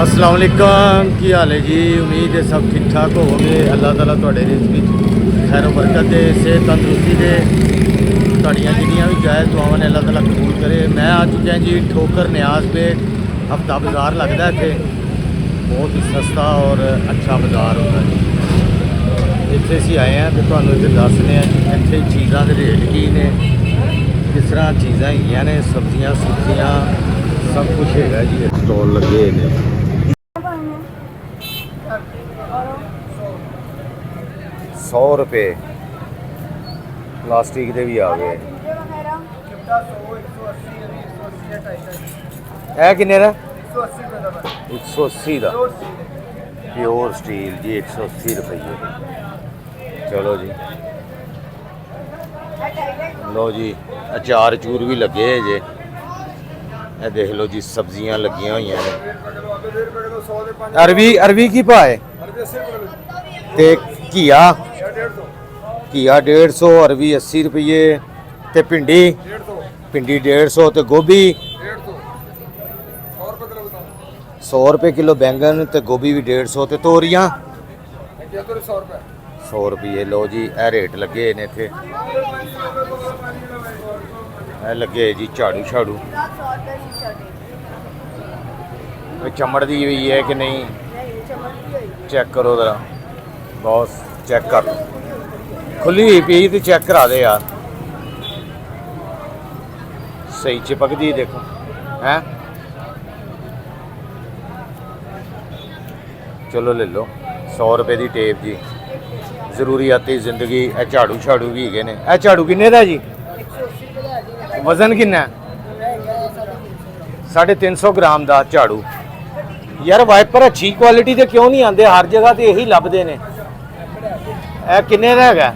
अस्सलाम वालेकुम की हाल है जी। उम्मीद है सब ठीक ठाक होवोगे। अल्लाह ताला तुहाडे रिज़्क विच खैर बरकत दे, सेहत तंदुरुस्ती दे, तुहाडियां जिन्नियां भी जायज़ दुआवां ने अल्लाह ताला कबूल करे। मैं आ चुका जी ठोकर न्याज पे हफ्ता बाज़ार लगता है इत्थे, बहुत ही सस्ता और अच्छा बाज़ार होता है। इत्थे असीं आए हैं तो तुहानूं इत्थे दसने इत्थे चीज़ां दे रेट की ने, किस तरह चीज़ां हैगियां ने, सब्जियां सुब्जियां सब कुछ है जी। स्टॉल लगे ने 100 रुपये प्लास्टिक के भी आ गए। है किन्ने दा? 180 का प्योर स्टील जी, 180 रुपये। चलो जी, लो जी अचार चूर भी लगे है जे। ये देख लो जी सब्जियां लगियां हुई हैं। अरवी अरवी की भाव ते घिया घिया 150, अरवी 80 रुपये ते भिंडी भिंडी 150 ते गोभी 100 रुपये किलो, बैंगन ते गोभी भी 150 ते तोरियां 100 रुपये। लो जी ए रेट लगे ने इत्थे। लगे जी झाड़ू झाड़ू चमड़ दी हुई है कि नहीं, चेक करो जरा बॉस, चेक कर। खुली हुई पी तो चेक करा दे यार, सही चिपकदी देखो हैं। चलो ले लो 100 रुपये की टेप जी, जरूरियाती जिंदगी। ए झाड़ू झाड़ू भी है ने। ए झाड़ू किन्ने दा जी? वजन किन्ना? 350 ग्राम का झाड़ू। यार वाइपर अच्छी क्वालिटी के क्यों नहीं आते? हर जगह तो यही लभदे ने। ए किन्ने दा हैगा?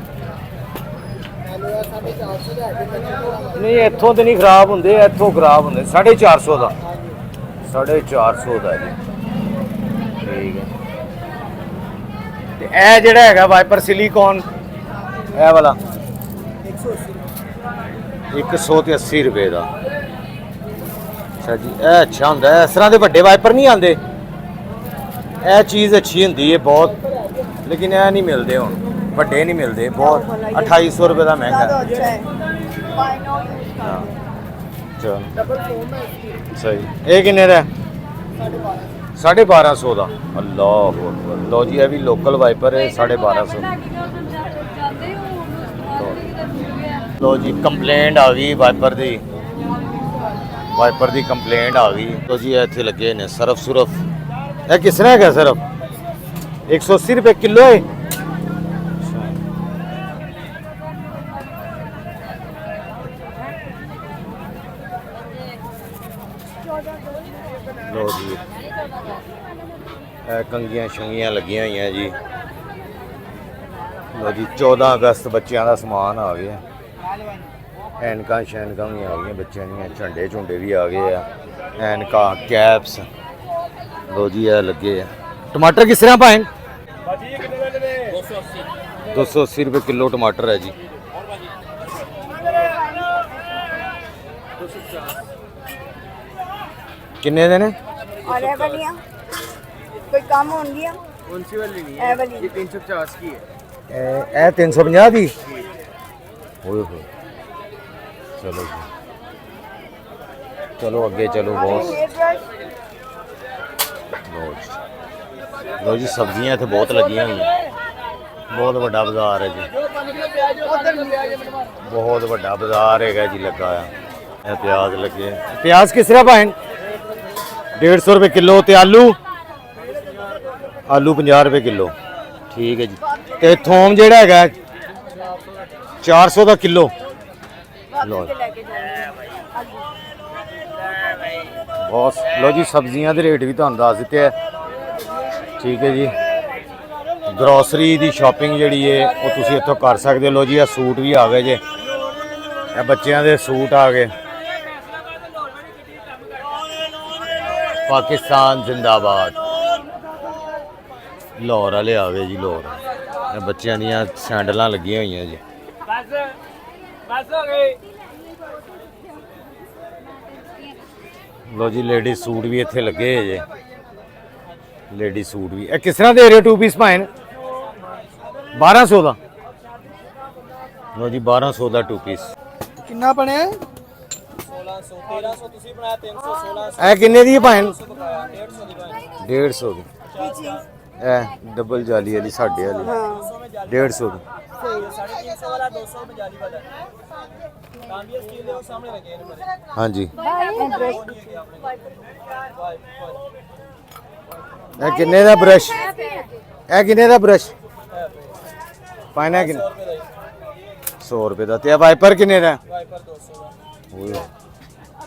नहीं इत्थों तो नहीं खराब होंगे, इत्थों खराब होंगे। 450 का 450 का जी, ठीक है। ते ए जेड़ा हैगा वाइपर सिलिकॉन ए वाला 180 रुपये का। अच्छा जी, ए अच्छा होंगे। इस तरह के बड़े वाइपर नहीं आते। यह चीज़ अच्छी होंगी है बहुत, लेकिन यह नहीं मिलते हुण, बड़े नहीं मिलते। बहुत 2800 रुपये का महंगा। हाँ चलो सही। ये किन्ने दा? 1250 का। अल्लाह लो जी, ये भी लोकल वाइपर है 1250। लो जी कंप्लेंट आ गई वाइपर की, वाइपर की कंप्लेंट आ गई। तो जी इतने लगे ने सरफ सुरफ। यह किस तरह है सरफ? 180 रुपये किलो है। लो जी कंगियां शंगियां लगियां हुई हैं जी। लो जी 14 अगस्त बच्चों का समान आ गया। ऐनका शैनका भी आ गई बच्चों दी, झंडे झुंडे भी आ गए। ऐनका कैप्स। लो जी है लगे। टमाटर किस तरह पाए? 280 रुपये किलो टमाटर है जी। किन्ने देने? कोई काम होंगी है? कौन सी वाली नहीं है? ये 350 की है। ए 350 की। ओए हो चलो जी, चलो अगे चलो बॉस। लो जी सब्जियां इतने बहुत लगियां हुई, बहुत बड़ा बाजार है जी, बहुत बड़ा बाजार है जी लगा है। प्याज लगे। प्याज किस तरह पाए? 150 रुपये किलो। तो आलू आलू 50 रुपये किलो, ठीक है जी। तो थोम जेड़ा है 400 का किलो। लो बॉस, लो जी सब्जियां के रेट भी तुहानूं दस दिते हैं, ठीक है जी। ग्रोसरी की शॉपिंग जी है वो तुसीं इत्थों कर सकते हो। लो जी सूट भी आ गए जे, बच्चों के सूट आ गए। पाकिस्तान जिंदाबाद। लाहौर वाले आ गए जी, लाहौर। बच्चों दियां सैंडल लगियां हुई जी। लो जी लेडीज सूट भी इत्थे लगे जे। ਲੇਡੀ ਸੂਟ ਵੀ ਇਹ ਕਿਸ ਤਰ੍ਹਾਂ ਦੇ ਰਹੇ ਹੋ 2 ਪੀਸ ਭਾਵੇਂ 1200 ਦਾ ਲੋ ਜੀ 1200 ਦਾ 2 ਪੀਸ ਕਿੰਨਾ ਬਣਿਆ 1600 1300 ਤੁਸੀਂ ਬਣਾਇਆ 300 1600 ਇਹ ਕਿੰਨੇ ਦੀ ਹੈ ਭਾਵੇਂ 150 ਦੀ ਬਣੀ 150 ਦੀ ਇਹ ਡਬਲ ਜਾਲੀ ਵਾਲੀ ਸਾਡੇ ਵਾਲੀ 150 ਦੀ 350 वाला 200 में जाली वाला है कांबिया स्टील है वो सामने लगे हैं इनमें ਹਾਂਜੀ ਇਹ ਕਿੰਨੇ ਦਾ ਬ੍ਰਸ਼ ਇਹ ਕਿੰਨੇ ਦਾ ਬ੍ਰਸ਼ ਪਾਣਾ ਕਿੰਨੇ 100 ਰੁਪਏ ਦਾ ਤੇ ਇਹ ਵਾਈਪਰ ਕਿੰਨੇ ਦਾ वाइपर 200 का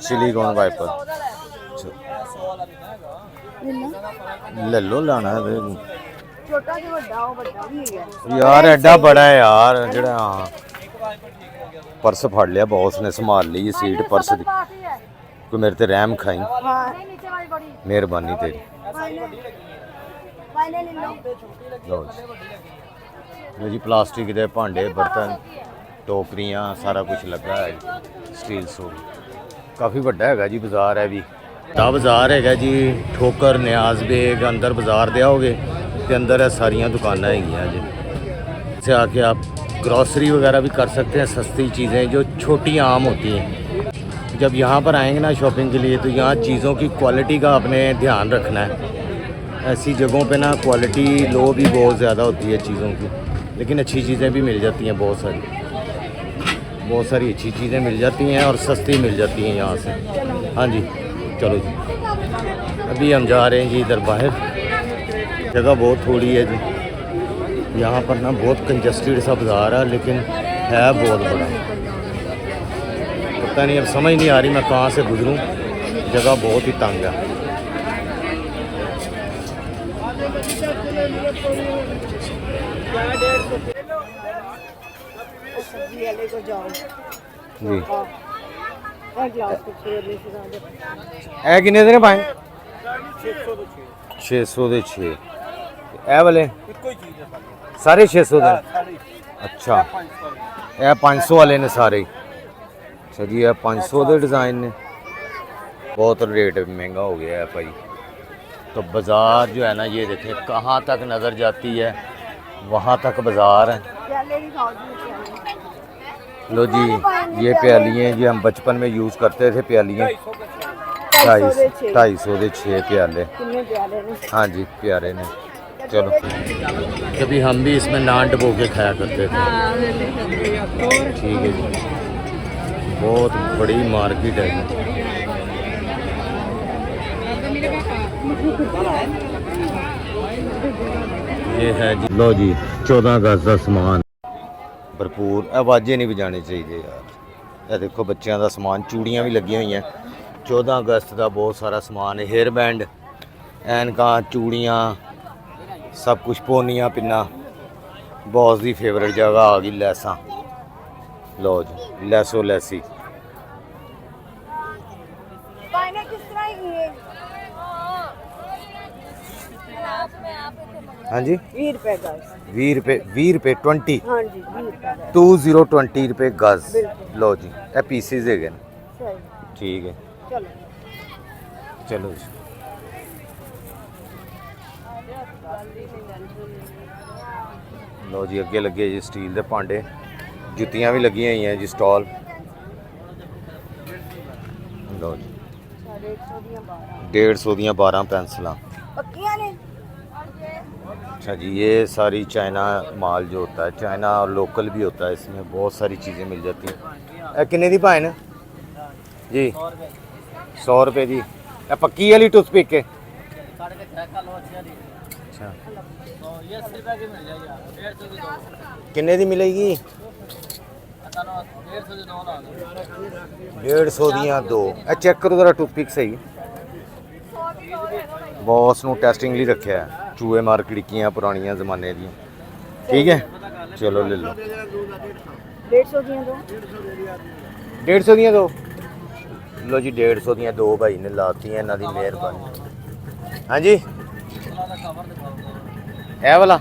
ਸਿਲੀਕੋਨ ਵਾਈਪਰ 100 वाला भी है ਲੈ ਲੋ ਲਾਣਾ ਤੇ ਛੋਟਾ ਜਿਹਾ ਵੱਡਾ ਉਹ ਵੱਡਾ ਵੀ ਹੈਗਾ ਯਾਰ ਐਡਾ ਬੜਾ ਹੈ ਯਾਰ ਜਿਹੜਾ ਪਰਸ ਫੜ ਲਿਆ ਬੌਸ ਨੇ ਸੰਭਾਲ ਲਈ ਇਹ ਸੀਟ ਪਰਸ ਦੀ ਕੋਈ ਮੇਰੇ ਤੇ ਰਹਿਮ ਖਾਈ ਹਾਂ ਨੀਚੇ ਵਾਲੀ ਬੜੀ ਮਿਹਰਬਾਨੀ ਤੇਰੀ ਪਾਇਨੇ ਲੈ ਲਓ ਲਓ ਜੀ ਜੀ ਪਲਾਸਟਿਕ ਦੇ ਭਾਂਡੇ ਬਰਤਨ ਟੋਕਰੀਆਂ ਸਾਰਾ ਕੁਝ ਲੱਗਾ ਹੈ ਸਟੀਲ ਸੂਟ ਕਾਫੀ ਵੱਡਾ ਹੈਗਾ ਜੀ ਬਾਜ਼ਾਰ ਹੈ ਵੀ ਤਾਂ ਬਾਜ਼ਾਰ ਹੈਗਾ ਜੀ ਠੋਕਰ ਨਿਆਜ਼ ਬੇਗ ਅੰਦਰ ਬਾਜ਼ਾਰ ਦੇ आओगे के अंदर है सारियां दुकानें हैं जी से आके आप ग्रॉसरी वगैरह भी कर सकते हैं सस्ती चीज़ें जो छोटी आम होती हैं जब यहाँ पर आएंगे ना शॉपिंग के लिए तो यहाँ चीज़ों की क्वालिटी का आपने ध्यान रखना है ऐसी जगहों पे ना क्वालिटी लो भी बहुत ज़्यादा होती है चीज़ों की लेकिन अच्छी चीज़ें भी मिल जाती हैं बहुत सारी अच्छी चीज़ें मिल जाती हैं और सस्ती मिल जाती हैं यहाँ से हाँ जी चलो जी अभी हम जा रहे हैं जी इधर बाहर जगह बहुत थोड़ी है जी यहाँ पर ना बहुत कंजस्टेड सा बाज़ार है लेकिन है बहुत बड़ा पता नहीं अब समझ नहीं आ रही मैं कहाँ से गुजरूँ जगह बहुत ही तंग है सब्जी वाले को जाओ जी और ग्लास को छोड़ ले फिर ਇਹ ਕਿੰਨੇ ਦੇ ਨੇ ਭਾਈ 600 ਦੇ 6 ਇਹ ਵਾਲੇ कोई चीज है ਸਾਰੇ 600 ਦੇ ਅੱਛਾ ਇਹ 500 ਵਾਲੇ ਨੇ ਸਾਰੇ ਅੱਛਾ ਜੀ ਇਹ 500 ਦੇ डिज़ाइन ने बहुत रेट महंगा हो गया है भाई तो बाज़ार जो है ना ये देखें कहाँ तक नज़र जाती है वहाँ तक बाज़ार है प्याले भी खाओ जी लो जी ये प्यालियाँ जी हम बचपन में यूज़ करते थे प्यालियाँ 250 के 6 प्याले कितने प्याले ने हाँ जी प्यारे ने चलो कभी हम भी इसमें नान डबो के खाया करते थे ठीक है जी बहुत बड़ी मार्केट है जी ये है जी लो जी 14 गज का समान भरपूर आवाज़ें नहीं बजानी चाहिए यार ਇਹ ਦੇਖੋ ਬੱਚਿਆਂ ਦਾ ਸਮਾਨ ਚੂੜੀਆਂ ਵੀ ਲੱਗੀਆਂ ਹੋਈਆਂ 14 ਅਗਸਤ ਦਾ ਬਹੁਤ ਸਾਰਾ ਸਮਾਨ ਹੈ ਹੇਅਰ ਬੈਂਡ ਐਨਕਾਂ ਚੂੜੀਆਂ ਸਭ ਕੁਝ ਪੋਨੀਆਂ ਪਿੰਨਾ ਬੌਸ ਦੀ ਫੇਵਰਿਟ ਜਗ੍ਹਾ ਆ ਗਈ ਲੈਸਾਂ ਲੋ ਜੀ ਲੈਸੋ ਲੈਸੀ पाइने किस तरह की है हाँ जी 20 रुपए गज 20 रुपए 20 हाँ जी 20 रुपए गज 2020 रुपए गज बिल्कुल। लो जी ਇਹ ਪੀਸਿਸ ਹੈਗੇ ਨੇ सही ਠੀਕ ਹੈ चलो ਚਲੋ ਜੀ ਲੋ ਜੀ ਅੱਗੇ ਲੱਗੇ ਜੀ ਸਟੀਲ ਦੇ ਭਾਂਡੇ ਜੁੱਤੀਆਂ ਵੀ ਲੱਗੀਆਂ ਹੋਈਆਂ ਜੀ ਸਟਾਲ ਲੋ ਜੀ 150 ਦੀਆਂ 12 ਪੈਨਸਲਾਂ पक्कियां ने अच्छा जी ये सारी चाइना माल जो होता है चाइना और लोकल भी होता है इसमें बहुत सारी चीज़ें मिल जाती हैं कितने दी भाई जी 100 रुपये दी पक्की वाली टूथपिक के अच्छा किन्ने दी मिलेगी 150 दियाँ दो चेक करो जरा टूथपिक सही बॉस ਨੂੰ ਟੈਸਟਿੰਗ ਲਈ ਰੱਖਿਆ ਹੈ ਚੂਹੇ ਮਾਰ ਖਿੜਕੀਆਂ ਪੁਰਾਣੀਆਂ ਜ਼ਮਾਨੇ ਦੀਆਂ ਠੀਕ ਹੈ ਚਲੋ ਲੈ ਲਓ 150 दिए दो 150 ਦੀਆਂ ਦੋ ਲੋ ਜੀ 150 ਦੀਆਂ ਦੋ ਭਾਈ ਨੇ ਲਾਤੀਆਂ ਇਹਨਾਂ ਦੀ ਮਿਹਰਬਾਨੀ ਹਾਂਜੀ ਇਹ ਵਾਲਾ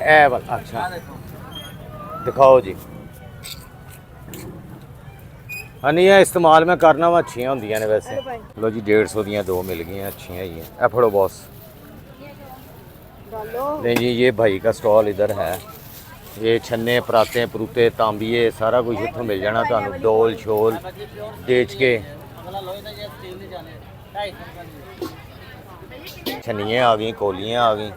ਇਹ ਵਾਲਾ ਅੱਛਾ ਦਿਖਾਓ ਜੀ हाँ नहीं ये इस्तेमाल मैं करना वा अच्छियाँ होंदियां ने वैसे। हेलो भाई लो जी 150 दियाँ दो मिल गई अच्छी ही हैं। ए फड़ो बॉस। डालो नहीं जी ये भाई का स्टॉल इधर है। ये छन्ने पराते परूते तांबिए सारा कुछ इतों मिल जाना ਤੁਹਾਨੂੰ डोल शोल बेच के। छन्नियाँ आ गई कोलियाँ आ गई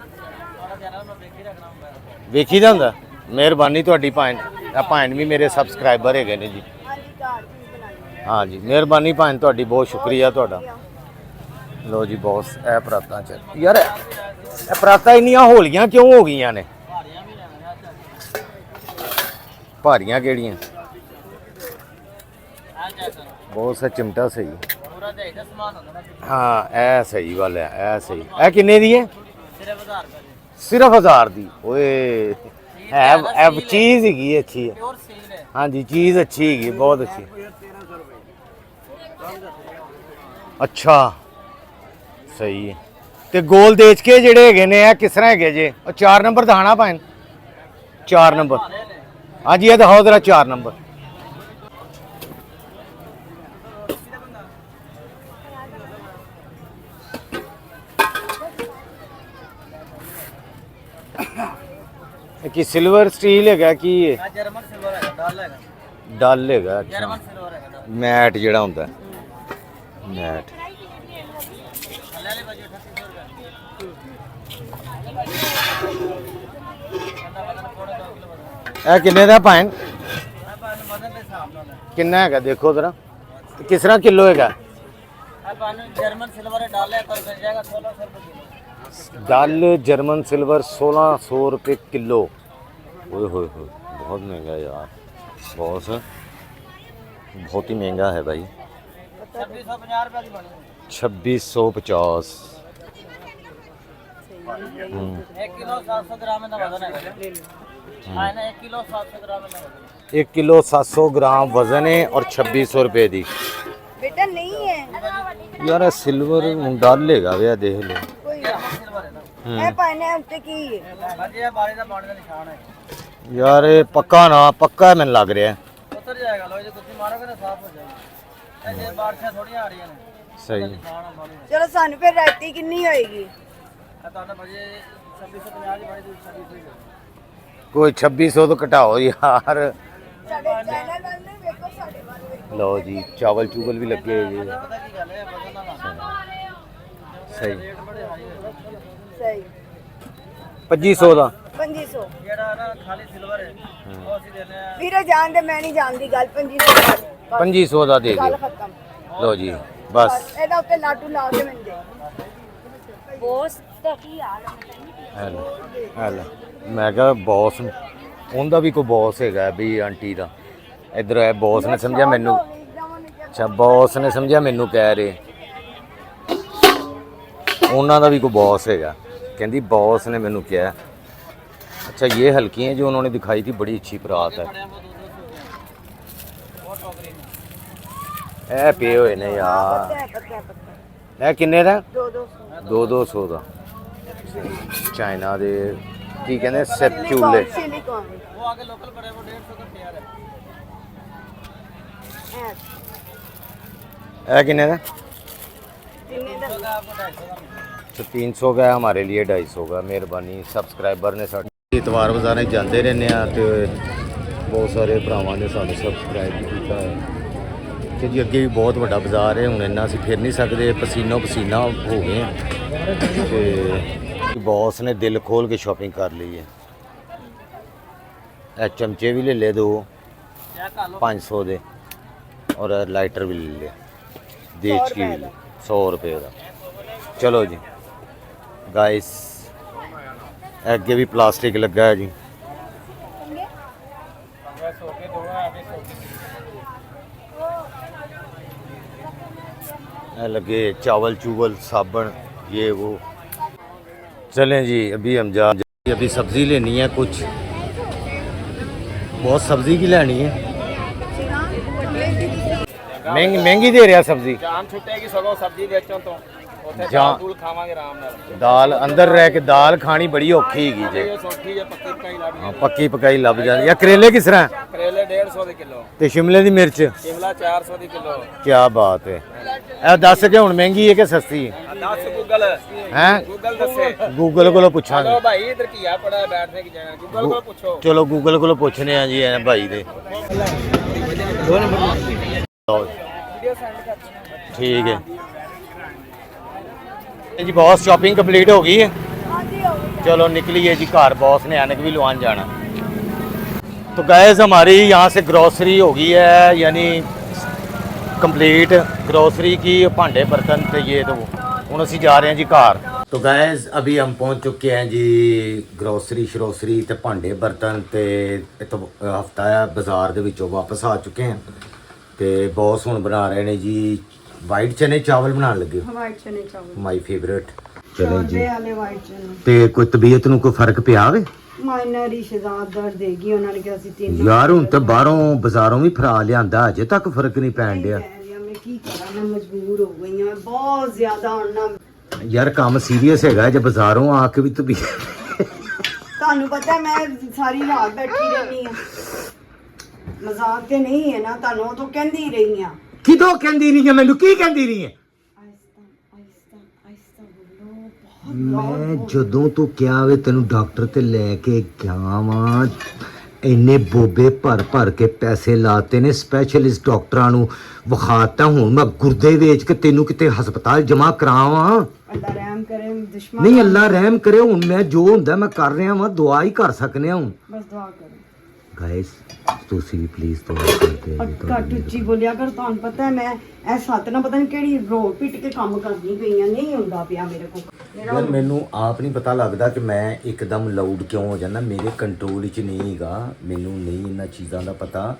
ਵੇਖੀ ਦਾ ਹੁੰਦਾ। ਮਿਹਰਬਾਨੀ ਤੁਹਾਡੀ ਭਾਣ ਵੀ ਮੇਰੇ ਸਬਸਕ੍ਰਾਈਬਰ ਹੈਗੇ ਨੇ ਜੀ। खाली कार की बनानी हाँ जी मेहरबानी भाई ਤੁਹਾਡੀ बहुत शुक्रिया ਤੁਹਾਡਾ। लो जी बॉस ਇਹ ਪਰਾਤਾਂ ਚ ਯਾਰ ਇਹ ਪਰਾਤਾਂ ਇੰਨੀਆਂ ਹੌਲੀਆਂ ਕਿਉਂ ਹੋ ਗਈਆਂ ਨੇ? ਭਾਰੀਆਂ ਕਿਹੜੀਆਂ? ਬਹੁਤ ਸਾ ਚਿਮਟਾ ਸਹੀ। ਹਾਂ ਇਹ ਸਹੀ ਵਾਲਾ ਹੈ ਇਹ ਸਹੀ। ਇਹ ਕਿੰਨੇ ਦੀ ਹੈ? ਸਿਰਫ 1000 ਦੀ। ਓਏ ਹੈ ਚੀਜ਼ ਹੈਗੀ ਅੱਛੀ ਹੈ। हाँ जी चीज़ अच्छी है बहुत अच्छी। अच्छा सही है। ਤੇ ਗੋਲ ਦੇਚ ਕੇ ਜਿਹੜੇ ਹੈਗੇ ਨੇ ਇਹ ਕਿਸ ਤਰ੍ਹਾਂ ਹੈਗੇ ਜੇ? ਉਹ 4 ਨੰਬਰ ਦਿਖਾਣਾ ਭਾਵੇਂ 4 ਨੰਬਰ। ਹਾਂਜੀ ਇਹ ਦਿਖਾਓ ਜਰਾ 4 ਨੰਬਰ। कि सिल्वर स्टील है कि ਜਰਮਨ ਸਿਲਵਰ ਹੈਗਾ ਡਾਲ ਹੈਗਾ डल है अच्छा ਜਰਮਨ ਸਿਲਵਰ ਹੈਗਾ मैट ਜਿਹੜਾ ਹੁੰਦਾ मैट ਹੱਲੇ ਵਾਲੇ ਭਾਜੀ 3800 ਰੁਪਏ ਇਹ ਕਿੰਨੇ ਦਾ ਭਾਂ? ਮੈਂ ਪਾਣ ਵਜ਼ਨ ਦੇ ਹਿਸਾਬ ਨਾਲ ਕਿੰਨਾ ਹੈਗਾ ਦੇਖੋ ਜ਼ਰਾ ਕਿਸ ਤਰ੍ਹਾਂ ਕਿਲੋ ਹੈਗਾ? ਆ ਪਾਣ ਜਰਮਨ ਸਿਲਵਰ ਹੈ ਡਾਲ ਹੈ ਪਰ ਮਿਲ ਜਾਏਗਾ 1600 ਰੁਪਏ ਕਿਲੋ। डल जर्मन सिल्वर 1600 रुपये किलो। ओए होए होए बहुत महंगा है यार बॉस बहुत ही महंगा है भाई। 2650 ਰੁਪਏ ਦੀ ਬਣੀ 2650। 1 ਕਿਲੋ 700 ਗ੍ਰਾਮ ਦਾ ਵਜ਼ਨ ਹੈਗਾ ਹਾਂ ਨਾ 1 ਕਿਲੋ 700 ਗ੍ਰਾਮ ਦਾ ਵਜ਼ਨ 1 किलो 700 ग्राम वजन है और 2600 रुपये दी। बेटा नहीं है यार सिल्वर डल है वे देख लो। कोई ਸਿਲਵਰ ਹੈ ਨਾ है पाने उत्ते की है ਭਾਜੀ ਇਹ ਬਾਰੇ ਦਾ ਬਾਣੇ ਦਾ ਨਿਸ਼ਾਨ ਹੈ यार ये पक्का ना पक्का मैंने लग रहा है ਉਤਰ ਜਾਏਗਾ ਲੋ ਜੇ ਤੁਸੀਂ ਮਾਰੋਗੇ ਤਾਂ ਸਾਫ਼ ਹੋ ਜਾਏਗਾ ਇਹ ਜੇ ਬਾਰਿਸ਼ਾਂ ਥੋੜੀਆਂ ਆ ਰਹੀਆਂ ਨੇ सही। ਨਿਸ਼ਾਨ ਆ ਬਾਰੇ चलो सानू फिर राती कितनी होएगी? ਇਹ ਤੁਹਾਨੂੰ ਭਾਜੀ 2650 ਦੀ ਬਣੀ ਤੁਸੀਂ 2600 कोई 2600 तो घटाओ यार। साडे चैनल वाले ने देखो साडे वाले लो जी चावल चूवल भी लगे जी ਪਤਾ ਕੀ ਗੱਲ ਹੈ ਵਜ਼ਨ ਨਾਲ सही। ਰੇਟ ਬੜੇ ਹਾਈ ਹੋਏ सही 2500 ਦਾ 2500 ਜਿਹੜਾ ਨਾ ਖਾਲੀ ਸਿਲਵਰ ਹੈ ਉਹ ਅਸੀਂ ਦਿੰਦੇ ਆ ਵੀਰੇ ਜਾਣ ਦੇ ਮੈਂ ਨਹੀਂ ਜਾਣਦੀ ਗੱਲ 2500 2500 ਦਾ ਦੇ ਗੱਲ ਦਿਓ। ਖਤਮ ਲੋ ਜੀ ਬਸ ਇਹਦਾ ਉੱਤੇ ਲਾਟੂ ਲਾ ਕੇ ਮੈਨੂੰ ਦੇ ਬੋਸ ਦਾ ਕੀ ਹਾਲ ਹੈ ਹੈਲ ਮੈਂ ਕਿਹਾ ਬੌਸ ਉਹਦਾ ਵੀ ਕੋਈ ਬੌਸ ਹੈਗਾ ਵੀ ਆਂਟੀ ਦਾ ਇਧਰ ਹੈ ਬੌਸ ਨੇ ਸਮਝਿਆ ਮੈਨੂੰ। ਅੱਛਾ ਬੌਸ ਨੇ ਸਮਝਿਆ ਮੈਨੂੰ ਕਹਿ ਰਹੇ ਉਹਨਾਂ ਦਾ भी कोई बॉस हैगा कहती बॉस ने मैंने किया। अच्छा ये हल्की हैं जो उन्होंने दिखाई थी बड़ी अच्छी परात है। ए पे हुए ने यार ए किन्ने दा 200 ਦਾ चाइना ਦੇ ਕੀ ਕਹਿੰਦੇ ਸਿਪ ਚੂਲੇ। सिलिकॉन वो आगे लोकल पड़े वो 150 का तैयार है ए किन्ने ਦਾ? का आपको 250 का तो 300 का है हमारे लिए 250 का। मेहरबानी सब्सक्राइबर ने साढ़े इतवार बाज़ार जाते रहने तो बहुत सारे भरावां ने सानू सब्सक्राइब किया है कि जी अगे भी बहुत बड़ा बाज़ार है। हुण इन्ना असीं फिर नहीं सकते पसीनो पसीना हो गए तो बॉस ने दिल खोल के शॉपिंग कर ली है। ए चमचे भी ले ले 2 500 दे और लाइटर भी ले ले देच की भी ले 100 रुपये का। चलो जी गाइस अगे भी प्लास्टिक लगा है जी। लगे चावल चूवल साबन ये वो। चलें जी अभी हम जा अभी सब्ज़ी लेनी है कुछ बहुत सब्ज़ी की लेनी है। महंगी महंगी दे रहा सब्ज़ी जान छुटेगी सगो सब्जी बेचो तो ਉੱਥੇ ਜਾਂ ਦਾਲ ਖਾਵਾਂਗੇ ਆਰਾਮ ਨਾਲ। ਦਾਲ ਅੰਦਰ ਰਹਿ ਕੇ ਦਾਲ ਖਾਣੀ ਬੜੀ ਔਖੀ ਹੈਗੀ ਜੇ। ਇਹ ਸੌਖੀ ਜੇ ਪੱਕੀ ਪਕਾਈ ਲੱਗ ਹਾਂ, ਪੱਕੀ ਪਕਾਈ ਲੱਭ ਜਾਂਦੀ ਆ। ਕਰੇਲੇ ਕਿਸ ਤਰ੍ਹਾਂ ਕਰੇਲੇ 150 ਦੇ ਕਿਲੋ, ਤੇ ਸ਼ਿਮਲੇ ਦੀ ਮਿਰਚ? ਸ਼ਿਮਲਾ 400 ਦੀ ਕਿਲੋ। ਕੀ ਬਾਤ ਹੈ। ਇਹ ਦੱਸ ਕੇ ਹੁਣ ਮਹਿੰਗੀ ਹੈ ਕਿ ਸਸਤੀ ਹੈ? 10 ਗੂਗਲ ਹੈ ਗੂਗਲ ਦੱਸੇ। ਗੂਗਲ ਕੋਲੋਂ ਪੁੱਛਾਂਗੇ। ਚਲੋ ਭਾਈ ਇਧਰ ਕੀ ਆ ਪੜਾ ਬੈਠਨੇ ਕੀ ਜਾਣਾ, ਗੂਗਲ ਕੋਲ ਪੁੱਛੋ। ਚਲੋ ਗੂਗਲ ਕੋਲੋਂ ਪੁੱਛਨੇ ਆ ਜੀ ਇਹ ਭਾਈ ਦੇ। ਠੀਕ ਹੈ ਜੀ, ਬਹੁਤ शॉपिंग कंप्लीट हो गई है। चलो निकलिए जी, घर बॉस ने ऐनक भी लवान जाना। तो गैस हमारी यहाँ से ग्रॉसरी हो गई है, यानी कंप्लीट ग्रॉसरी की, भांडे बर्तन थे ये। तो ਹੁਣ ਅਸੀਂ ਜਾ ਰਹੇ ਹਾਂ ਜੀ ਘਰ। तो गैस अभी हम पहुंच चुके हैं जी ग्रॉसरी ਸ਼ਰੋਸਰੀ ਤੇ ਭਾਂਡੇ ਬਰਤਨ ਤੇ ਇਤੋਂ ਹਫਤਾ ਆ ਬਾਜ਼ਾਰ ਦੇ ਵਿੱਚੋਂ ਵਾਪਸ ਆ ਚੁੱਕੇ ਹਾਂ। ਤੇ ਬੌਸ ਹੁਣ ਬਣਾ ਰਹੇ ਨੇ ਜੀ ਵਾਈਟ ਚਨੇ ਚਾਵਲ ਬਣਾਉਣ ਲੱਗੇ। ਵਾਈਟ ਚਨੇ ਚਾਵਲ ਮਾਈ ਫੇਵਰੇਟ। ਚਲੋ ਜੀ, ਛੋਲੇ ਵਾਲੇ ਵਾਈਟ ਚਨੇ ਤੇ ਕੋਈ ਤਬੀਅਤ ਨੂੰ ਕੋਈ ਫਰਕ ਪਿਆ ਵੇ? ਮਾਈਨਰ ਰਿਸ਼ਤੇਦਾਰ ਦਰਦ ਦੇਗੀ, ਉਹਨਾਂ ਨੇ ਕਿਹਾ ਸੀ ਤਿੰਨ ਯਾਰ ਹੁਣ ਤਾਂ ਬਾਹਰੋਂ ਬਾਜ਼ਾਰੋਂ ਵੀ ਫਰਾ ਲਿਆਂਦਾ, ਅਜੇ ਤੱਕ ਫਰਕ ਨਹੀਂ ਪੈਣ ਡਿਆ। ਮੈਂ ਕੀ ਕਰਾਂ, ਮੈਂ ਮਜਬੂਰ ਹੋ ਗਈ ਹਾਂ ਬਹੁਤ ਜ਼ਿਆਦਾ। ਹੁਣ ਨਾ ਯਾਰ ਕੰਮ ਸੀਰੀਅਸ ਹੈਗਾ, ਜੇ ਬਾਜ਼ਾਰੋਂ ਆ ਕੇ ਵੀ ਤਬੀਅਤ। ਤੁਹਾਨੂੰ ਪਤਾ ਮੈਂ ਸਾਰੀ ਰਾਤ ਬੈਠੀ ਰਹਿਣੀ ਆ, ਮਜ਼ਾਕ ਤੇ ਨਹੀਂ ਹੈ ਨਾ, ਤੁਹਾਨੂੰ ਉਹ ਤੋਂ ਕਹਿੰਦੀ ਹੀ ਰਹੀ ਆ। ਕਿਦੋਂ ਕਹਿੰਦੀ ਨਹੀਂ ਹੈ ਮੈਨੂੰ? ਕੀ ਕਹਿੰਦੀ ਨਹੀਂ ਹੈ? ਮੈਂ ਜਦੋਂ ਤੂੰ ਕਿਹਾ ਵੇ ਤੈਨੂੰ ਡਾਕਟਰ ਤੇ ਲੈ ਕੇ ਗਿਆ ਵਾਂ, ਇੰਨੇ ਬੋਬੇ ਭਰ ਭਰ ਕੇ ਪੈਸੇ ਲਾਤੇ ਨੇ ਸਪੈਸ਼ਲਿਸਟ ਡਾਕਟਰਾਂ ਨੂੰ ਵਿਖਾਤਾ। ਹੁਣ ਮੈਂ ਗੁਰਦੇ ਵੇਚ ਕੇ ਤੈਨੂੰ ਕਿਤੇ ਹਸਪਤਾਲ ਜਮਾ ਕਰਾਵਾਂ? ਅੱਲਾ ਰਹਿਮ ਕਰੇ, ਦੁਸ਼ਮਣ ਨਹੀਂ ਅੱਲਾ ਰਹਿਮ ਕਰੇ। ਹੁਣ ਮੈਂ ਜੋ ਹੁੰਦਾ ਮੈਂ ਕਰ ਰਿਹਾ ਵਾਂ, ਦੁਆ ਹੀ ਕਰ ਸਕਨੇ ਆ ਹੁਣ। ਬਸ ਦੁਆ ਕਰੋ। ਗਾਇਸ ਤੁਸੀਂ ਵੀ ਪਲੀਜ਼ ਦੁਆ ਕਰਦੇ ਘੱਟ ਉੱਚੀ ਬੋਲਿਆ ਕਰ, ਤੁਹਾਨੂੰ ਪਤਾ ਹੈ ਮੈਂ ਇਹ ਸੱਤ ਨਾ ਪਤਾ ਨਹੀਂ ਕਿਹੜੀ ਰੋੜ ਪਿੱਟ ਕੇ ਕੰਮ ਕਰਦੀ ਪਈਆਂ, ਨਹੀਂ ਹੁੰਦਾ ਪਿਆ ਮੇਰੇ ਕੋਲ। ਯਾਰ ਮੈਨੂੰ ਆਪ ਨਹੀਂ ਪਤਾ ਲੱਗਦਾ ਕਿ ਮੈਂ ਇੱਕਦਮ ਲਾਊਡ ਕਿਉਂ ਹੋ ਜਾਂਦਾ। ਮੇਰੇ ਕੰਟਰੋਲ ਵਿੱਚ ਨਹੀਂ ਹੈਗਾ, ਮੈਨੂੰ ਨਹੀਂ ਇਹਨਾਂ ਚੀਜ਼ਾਂ ਦਾ ਪਤਾ।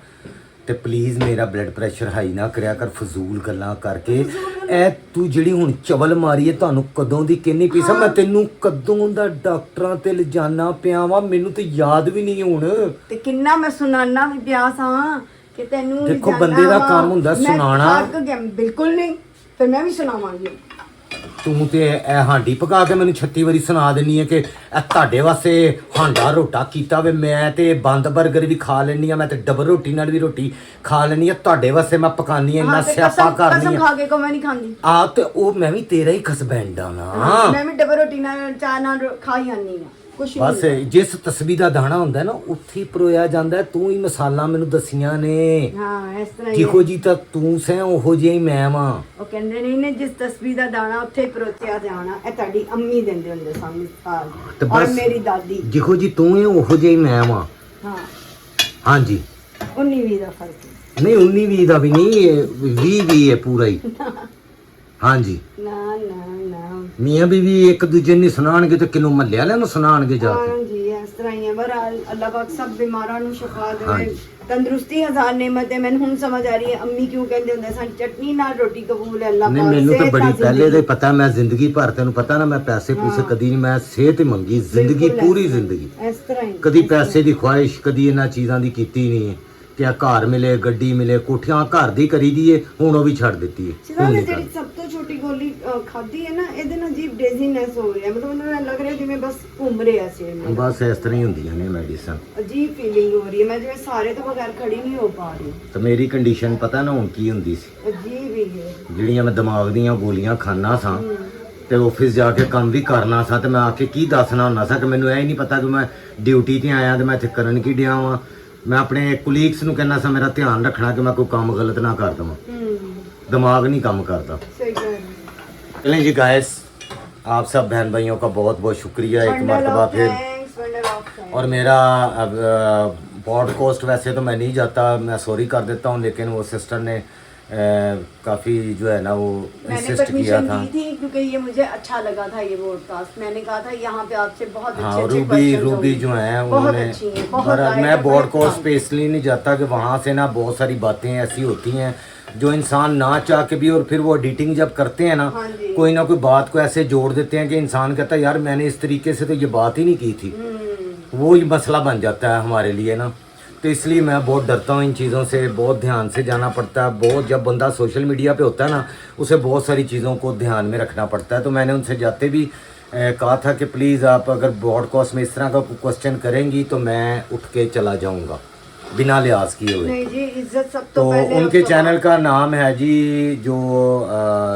ਤੇ ਪਲੀਜ਼ ਮੇਰਾ ਬਲੱਡ ਪ੍ਰੈਸ਼ਰ ਹਾਈ ਨਾ ਕਰਿਆ ਕਰ ਫਜ਼ੂਲ ਗੱਲਾਂ ਕਰਕੇ। ਇਹ ਤੂੰ ਜਿਹੜੀ ਹੁਣ ਚਵਲ ਮਾਰੀ ਹੈ, ਤੁਹਾਨੂੰ ਕਦੋਂ ਦੀ ਕਿੰਨੀ ਪੀਸਾ ਮੈਂ ਤੈਨੂੰ ਕਦੋਂ ਦਾ ਡਾਕਟਰਾਂ ਤੇ ਲਿਜਾਣਾ ਪਿਆ ਵਾ, ਮੈਨੂੰ ਤੇ ਯਾਦ ਵੀ ਨਹੀਂ ਹੁਣ। ਤੇ ਕਿੰਨਾ ਮੈਂ ਸੁਣਾਣਾ ਵੀ ਪਿਆ ਸਾਂ ਕਿ ਤੈਨੂੰ ਦੇਖੋ, ਜਾਨਣਾ ਬੰਦੇ ਦਾ ਵਾ। ਕੰਮ ਹੁੰਦਾ ਮੈਂ ਸੁਣਾਉਣਾ। ਥੱਕ ਗਿਆ, ਬਿਲਕੁਲ ਨਹੀਂ, ਫਿਰ ਮੈਂ ਵੀ ਸੁਣਾਵਾਂਗੀ। ਤੂੰ ਤੇ ਇਹ ਹਾਂਡੀ ਪਕਾ ਕੇ ਮੈਨੂੰ 36 ਵਾਰੀ ਸੁਣਾ ਦੇਣੀ ਹੈ ਕਿ ਇਹ ਤੁਹਾਡੇ ਵਾਸਤੇ ਹਾਂਡਾ ਰੋਟਾ ਕੀਤਾ ਵੇ। ਮੈਂ ਤੇ ਬੰਦ 버ਗਰ ਵੀ ਖਾ ਲੈਣੀ ਆ, ਮੈਂ ਤੇ ਡਬਲ ਰੋਟੀ ਨਾਲ ਵੀ ਰੋਟੀ ਖਾ ਲੈਣੀ ਆ। ਤੁਹਾਡੇ ਵਾਸਤੇ ਮੈਂ ਪਕਾਨੀ ਆ, ਇੰਨਾ ਸਿਆਪਾ ਕਰਨੀ ਕਸਮ ਆ। ਖਾ ਕੇ ਕੋ ਮੈਂ ਨਹੀਂ ਖਾਂਦੀ। ਆ ਤੇ ਉਹ ਮੈਂ ਵੀ ਤੇਰਾ ਹੀ ਹਸਬੈਂਡ ਆ ਨਾ। ਮੈਂ ਵੀ ਡਬਲ ਰੋਟੀ ਨਾਲ ਚਾਹ ਨਾਲ ਖਾਈ ਆਨੀ ਆ, ਕੁਛ ਬਸ ਨਹੀਂ। ਜਿਸ ਤਸਬੀਹ ਦਾ ਦਾਣਾ ਹੁੰਦਾ ਨਾ ਉੱਥੇ ਹੀ ਪਰੋਇਆ ਜਾਂਦਾ। ਤੂੰ ਹੀ ਮਸਾਲਾ ਮੈਨੂੰ ਦਸੀਆਂ ਨੇ। ਹਾਂ ਇਸ ਤਰ੍ਹਾਂ ਹੀ ਜਿਹੋ ਹੈ। ਜੀ ਤਾਂ ਤੂੰ ਸੈਂ ਉਹੋ ਜਿਹੀ ਹੀ ਮੈਂ ਵਾਂ। ਉਹ ਕਹਿੰਦੇ ਨਹੀਂ ਨੇ ਜਿਸ ਤਸਵੀਰ ਦਾ ਦਾਣਾ ਉੱਥੇ ਹੀ ਪਰੋਤਿਆ ਜਾਣਾ। ਇਹ ਤੁਹਾਡੀ ਅੰਮੀ ਦਿੰਦੇ ਹੁੰਦੇ ਸਾਹਮਣੇ ਸਾਲ, ਤੇ ਔਰ ਬਸ ਮੇਰੀ ਦਾਦੀ। ਜਿਹੋ ਜੀ ਤੂੰ ਹੈ ਉਹੋ ਜਿਹੀ ਮੈਂ ਵਾਂ। ਹਾਂ ਹਾਂਜੀ 19-20 ਦਾ ਫਰਕ ਹੈ। ਨਹੀਂ 19-20 ਦਾ ਵੀ ਨਹੀਂ, 20-20 ਹੈ ਪੂਰਾ ਹੀ। ਹਾਂਜੀ ਨਾ ਨਾ ਨਾ ਮੀਆਂ ਬੀਵੀ ਇੱਕ ਦੂਜੇ ਨੂੰ ਸੁਣਾਣਗੇ ਤੇ ਕਿਨੂੰ ਮੱਲੇ ਵਾਲਿਆਂ ਨੂੰ ਸੁਣਾਣਗੇ ਜਾ ਕੇ। ਹਾਂਜੀ ਇਸ ਤਰ੍ਹਾਂ ਹੀ ਹੈ। ਬਹਰਾਲ ਅੱਲਾਹ ਪਾਕ ਸਭ ਬਿਮਾਰਾਂ ਨੂੰ ਸ਼ਿਫਾ ਦੇਵੇ, ਹਾਂਜੀ। ਤੰਦਰੁਸਤੀ ਹਜ਼ਾਰ ਨੇਮਤ ਹੈ। ਮੈਨੂੰ ਹੁਣ ਸਮਝ ਆ ਰਹੀ ਹੈ ਅੰਮੀ ਕਿਉਂ ਕਹਿੰਦੇ ਹੁੰਦੇ ਸਨ ਚਟਨੀ ਨਾਲ ਰੋਟੀ ਕਬੂਲ ਹੈ। ਅੱਲਾਹ ਨਹੀਂ ਪਾਕ ਮੈਨੂੰ ਤਾਂ ਸਿਹਤ ਬੜੀ ਨਾਲ ਪਹਿਲੇ ਜ਼ਿੰਦਗੀ। ਦੇ ਪਤਾ, ਮੈਂ ਜ਼ਿੰਦਗੀ ਭਰ ਤੈਨੂੰ ਪਤਾ ਨਾ, ਮੈਂ ਪੈਸੇ ਪੂਸੇ ਕਦੀ ਨਹੀਂ, ਮੈਂ ਸਿਹਤ ਹੀ ਮੰਗੀ ਜ਼ਿੰਦਗੀ, ਬਿਲਕੁਲ ਪੂਰੀ ਇਸ ਤਰ੍ਹਾਂ। ਜ਼ਿੰਦਗੀ। ਇਸ ਤਰ੍ਹਾਂ ਹੀ ਕਦੀ ਪੈਸੇ ਦੀ ਖੁਆਇਸ਼ ਕਦੀ ਇਹਨਾਂ ਚੀਜ਼ਾਂ ਦੀ ਕੀਤੀ ਨਹੀਂ ਹੈ ਕਿ ਆ ਘਰ ਮਿਲੇ ਗੱਡੀ ਮਿਲੇ ਕੋਠੀਆਂ ਘਰ ਦੀ ਕਰੀ ਦੀ ਏ, ਹੁਣ ਉਹ ਵੀ ਛੱਡ ਦਿੱਤੀ ਹੈ। ਸਿਰਾ ਹੁਣ ਨੇ ਨਹੀਂ ਜਿਹੜੀ ਸਭ ਤੋਂ ਛੋਟੀ ਗੋਲੀ ਖਾਧੀ ਹੈ ਨਾ, ਇਹਦੇ ਨਾਲ ਅਜੀਬ ਡੇਜ਼ੀਨੈਸ ਹੋ ਰਿਹਾ, ਮਤਲਬ ਮੈਨੂੰ ਲੱਗ ਰਿਹਾ ਜਿਵੇਂ ਬਸ ਘੁੰਮ ਰਿਹਾ ਸੀ ਕਰਦੀ। ਬਸ ਇਸ ਤਰ੍ਹਾਂ ਹੀ ਹੁੰਦੀਆਂ ਨੇ ਮੈਡੀਸਨ। ਅਜੀਬ ਫੀਲਿੰਗ ਹੋ ਰਹੀ ਹੈ, ਮੈਂ ਜਿਵੇਂ ਸਾਰੇ ਤੋਂ ਬਗੈਰ ਖੜੀ ਨਹੀਂ ਹੋ ਪਾ ਰਹੀ। ਤੇ ਮੇਰੀ ਕੰਡੀਸ਼ਨ ਪਤਾ ਨਾ ਹੁਣ ਕੀ ਹੁੰਦੀ ਸੀ, ਅਜੀਬ ਹੀ ਹੈ। ਜਿਹੜੀਆਂ ਮੈਂ ਦਿਮਾਗ ਦੀਆਂ ਗੋਲੀਆਂ ਖਾਨਾ ਸਾਂ ਤੇ ਆਫਿਸ ਜਾ ਕੇ ਕੰਮ ਵੀ ਕਰਨਾ ਸਾਂ, ਤੇ ਮੈਂ ਆ ਕੇ ਕੀ ਦੱਸਣਾ ਹੁੰਦਾ ਸਾਂ ਕਿ ਮੈਨੂੰ ਇਹ ਹੀ ਨਹੀਂ ਪਤਾ ਕਿ ਮੈਂ ਡਿਊਟੀ ਤੇ ਆਇਆ ਤੇ ਮੈਂ ਇੱਥੇ ਕਰਨ ਕੀ ਡਿਆ ਵਾਂ। ਮੈਂ ਆਪਣੇ ਕੁਲੀਗਸ ਨੂੰ ਕਹਿੰਦਾ ਸਾਂ ਮੇਰਾ ਧਿਆਨ ਰੱਖਣਾ ਕਿ ਮੈਂ ਕੋਈ ਕੰਮ ਗਲਤ ਨਾ ਕਰ ਦਵਾਂ। दिमाग नहीं काम करता। सही कह रहे हैं। चलें जी गाइस, आप सब बहन भाइयों का बहुत बहुत शुक्रिया एक मरतबा फिर। और मेरा पॉडकास्ट वैसे तो मैं नहीं जाता, मैं सॉरी कर देता हूँ, लेकिन वो सिस्टर ने काफ़ी जो है ना वो मैंने इंसिस्ट किया परमिशन था। दी थी क्योंकि ये मुझे अच्छा लगा था ये पॉडकास्ट। मैंने कहा था यहाँ पे आपसे बहुत हाँ, अच्छे रूबी जो हैं उन्होंने, मैं पॉडकास्ट पे इसलिए नहीं जाता कि वहाँ से ना बहुत सारी बातें ऐसी होती हैं जो इंसान ना चाह के भी, और फिर वो एडिटिंग जब करते हैं ना, कोई ना कोई बात को ऐसे जोड़ देते हैं कि इंसान कहता है यार मैंने इस तरीके से तो ये बात ही नहीं की थी। वो ही मसला बन जाता है हमारे लिए ना। तो इसलिए मैं बहुत डरता हूँ इन चीज़ों से, बहुत ध्यान से जाना पड़ता है। बहुत जब बंदा सोशल मीडिया पे होता है ना, उसे बहुत सारी चीज़ों को ध्यान में रखना पड़ता है। तो मैंने उनसे जाते भी कहा था कि प्लीज़ आप अगर ब्रॉडकास्ट में इस तरह का क्वेश्चन करेंगी तो मैं उठ के चला जाऊँगा बिना लिहाज किए हुए। नहीं जी, इज्जत सब तो पहले उनके उसको चैनल का नाम है जी जो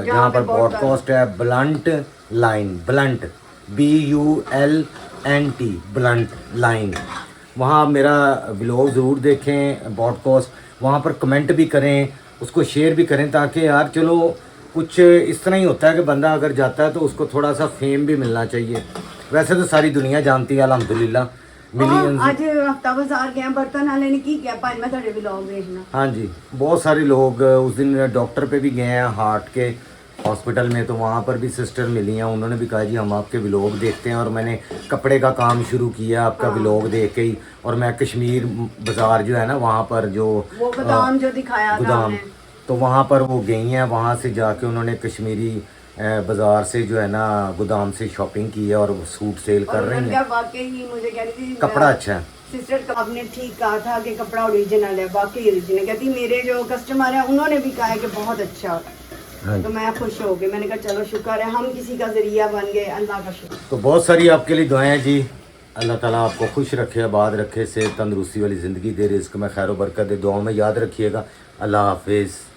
जहाँ पर पे ब्रॉडकास्ट है blunt line, blunt BULNT blunt line. वहाँ मेरा व्लॉग ज़रूर देखें, ब्रॉडकास्ट, वहाँ पर कमेंट भी करें, उसको शेयर भी करें, ताकि यार चलो कुछ इस तरह ही होता है कि बंदा अगर जाता है तो उसको थोड़ा सा फेम भी मिलना चाहिए। वैसे तो सारी दुनिया जानती है अल्हम्दुलिल्लाह, मिलियंस। आज हफ्ता बाजार गया बर्तन वाले ने की किया भाई मैं तेरे व्लॉग देखना। हाँ जी, बहुत सारे लोग उस दिन डॉक्टर पे भी गए हैं हार्ट के हॉस्पिटल में, तो वहाँ पर भी सिस्टर मिली हैं, उन्होंने भी कहा जी हम आपके व्लॉग देखते हैं। और मैंने कपड़े का काम शुरू किया आपका व्लॉग देख के ही। और मैं कश्मीर बाज़ार जो है ना, वहाँ पर जो वो गोदाम जो दिखाया था गोदाम, हमने। तो वहाँ पर वो गई हैं, वहाँ से जाके उन्होंने कश्मीरी बाज़ार से जो है ना गोदाम से शॉपिंग की है और वो सूट सेल कर रही हैं। वाकई ही मुझे कह रही थी कपड़ा अच्छा है। सिस्टर आपने ठीक कहा था कि कपड़ा ओरिजिनल है, वाकई ओरिजिनल। कहती मेरे जो कस्टमर हैं उन्होंने भी कहा है कि बहुत अच्छा। हाँ तो मैं खुश हो गई, मैंने कहा चलो शुक्र है हम किसी का जरिया बन गए, अल्लाह का शुक्र। तो बहुत सारी आपके लिए दुआएं हैं जी। अल्लाह ताला आपको खुश रखे, आबाद रखे, सेहत तंदुरुस्ती वाली ज़िंदगी दे, रिज़्क़ में खैर व बरकत दे। दुआओं में याद रखिएगा। अल्लाह हाफिज़।